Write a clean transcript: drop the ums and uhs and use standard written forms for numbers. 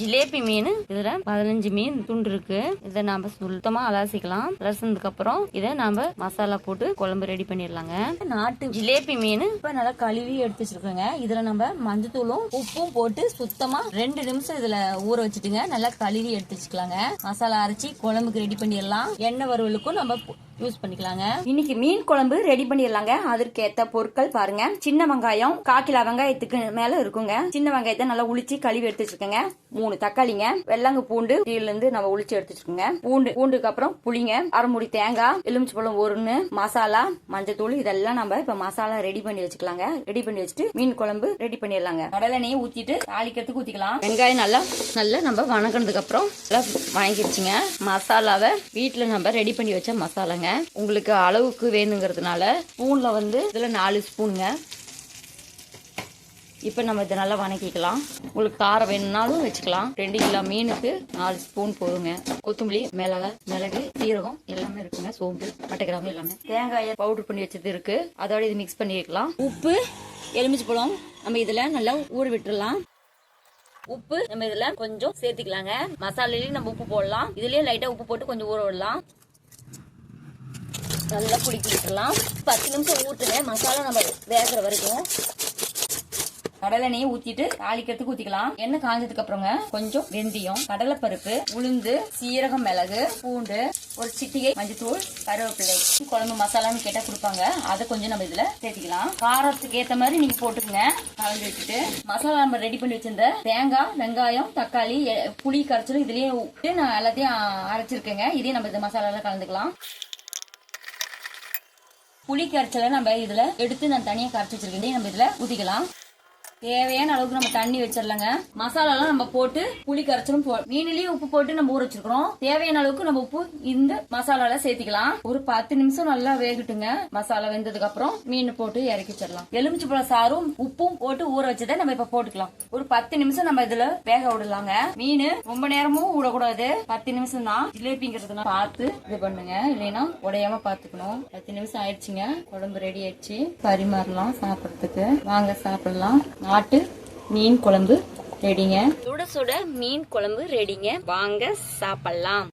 ஜிலேபி மீன் இதுல 15 மீன் துண்டு இருக்கு. இதை நாம சுத்தமா அலசிக்கலாம். அலசினதுக்கு அப்புறம் இதை நாம மசாலா போட்டு குழம்பு ரெடி பண்ணிடலாங்க. நாட்டு ஜிலேபி மீன் இப்ப நல்லா கழுவி எடுத்து வச்சிருக்கோங்க. இதுல நம்ம மஞ்சத்தூளும் உப்பும் போட்டு சுத்தமா 2 நிமிஷம் இதுல ஊற வச்சுட்டுங்க நல்லா கழுவி எடுத்து வச்சுக்கலாங்க. மசாலா அரைச்சி குழம்புக்கு ரெடி பண்ணிடலாம். எண்ணெய் வறுவலுக்கும் நம்ம யூஸ் பண்ணிக்கலாங்க. இன்னைக்கு மீன் குழம்பு ரெடி பண்ணிடலாங்க. அதற்கு ஏத்த பொருட்கள் பாருங்க. சின்ன வெங்காயம் 1/4 கிலோ வெங்காயத்துக்கு மேல இருக்குங்க. சின்ன வெங்காயத்தை நல்லா உளிச்சு கழுவி எடுத்து வச்சுக்கோங்க. 3 தக்காளிங்க, வெள்ளங்க பூண்டு கீழ இருந்து நம்ம உளிச்சு எடுத்து வச்சுக்கோங்க. பூண்டுக்கு அப்புறம் புளிங்க, 1/2 மூடி தேங்காய், எலுமிச்சை பழம் 1, மசாலா, மஞ்சத்தூள் இதெல்லாம் நம்ம இப்ப மசாலா ரெடி பண்ணி வச்சுக்கலாங்க. ரெடி பண்ணி வச்சுட்டு மீன் குழம்பு ரெடி பண்ணிடலாங்க. கடலெண்ணெயை ஊத்திட்டு தாளிக்கிறதுக்கு ஊத்திக்கலாம். வெங்காயம் நல்லா நம்ம வணங்கினதுக்கு அப்புறம் வணங்கிடுச்சுங்க. மசாலாவை வீட்டுல நம்ம ரெடி பண்ணி வச்ச மசாலாங்க. உங்களுக்கு அளவுக்கு வேணுங்கிறதுனால ஸ்பூன்ல இதுல 4 ஸ்பூனுங்க. இப்ப நம்ம இதை நல்லா வணக்கிக்கலாம். உங்களுக்கு காரம் வேணும்னாலும் வச்சுக்கலாம். 2 கிலோ மீனுக்கு 4 ஸ்பூன் போதுங்க. கொத்தமல்லி, மிளகு, சீரகம் எல்லாமே இருக்குங்க. சோம்பு, பட்டை, கிராம்பு எல்லாமே. தேங்காயை பவுடர் பண்ணி வச்சது இருக்கு. அதோட இது மிக்ஸ் பண்ணி வைக்கலாம். உப்பு, எலுமிச்சை பழம் நம்ம இதுல நல்லா ஊற விட்டுறலாம். உப்பு நம்ம இதுல கொஞ்சம் சேர்த்துக்கலாங்க. மசாலையிலயும் நம்ம உப்பு போடலாம். இதுலயும் லைட்டா உப்பு போட்டு கொஞ்சம் ஊற விடலாம். நல்லா குடிக்கி விட்டுலாம். 10 நிமிஷம் ஊற்றுங்க. மசாலா நம்ம வேகிற வரைக்கும். கடலெண்ணெயை ஊத்திட்டு தாளிக்கிறதுக்கு ஊத்திக்கலாம். எண்ணெய் காஞ்சதுக்கு அப்புறங்க கொஞ்சம் வெந்தயம், கடலைப்பருப்பு, உளுந்து, சீரகம், மிளகு, பூண்டு, ஒரு சிட்டிகை மஞ்சத்தூள், கருவேப்பிலை, குழம்பு மசாலான்னு கேட்டா கொடுப்பாங்க. அதை கொஞ்சம் நம்ம இதுல சேர்த்துக்கலாம். காரத்துக்கு ஏத்த மாதிரி நீங்க போட்டுக்கங்க. கலந்து வச்சுட்டு மசாலா நம்ம ரெடி பண்ணி வச்சிருந்த தேங்காய், வெங்காயம், தக்காளி, புளி கரைச்சலும் இதுலயே நான் எல்லாத்தையும் அரைச்சிருக்கேங்க. இதையும் நம்ம இந்த மசாலால கலந்துக்கலாம். புளி கரைச்சலை நம்ம இதுல எடுத்து நான் தனியா கரைச்சி வச்சிருக்கேன். நம்ம இதுல ஊத்திக்கலாம். தேவையான அளவுக்கு நம்ம தண்ணி வச்சிடலாங்க. மசாலாலாம் நம்ம போட்டு புளி கரைச்சலும் மீனிலேயே உப்பு போட்டு நம்ம ஊற வச்சிருக்கிறோம். தேவையான அளவுக்கு நம்ம உப்பு இந்த மசாலால சேர்த்திக்கலாம். ஒரு 10 நிமிஷம் நல்லா வேகட்டுங்க. மசாலா வெந்ததுக்கு அப்புறம் மீன் போட்டு இறக்கி வச்சிடலாம். எலுமிச்சை பழம் சாரும் உப்பும் போட்டு ஊற வச்சதை நம்ம இப்ப போட்டுக்கலாம். ஒரு 10 நிமிஷம் நம்ம இதுல வேக விடலாங்க. மீன் ரொம்ப நேரமும் விடக்கூடாது. 10 நிமிஷம் தான். ஜிலேபிங்கிறதுனா பார்த்து இது பண்ணுங்க. இல்லைன்னா உடையாம பாத்துக்கணும். 10 நிமிஷம் ஆயிடுச்சுங்க. குழம்பு ரெடி ஆயிடுச்சு. பரிமாறலாம் சாப்பிடறதுக்கு. வாங்க சாப்பிடலாம். நாட்டு மீன் குழம்பு ரெடிங்க. சுட சுட மீன் குழம்பு ரெடிங்க. வாங்க சாப்பிடலாம்.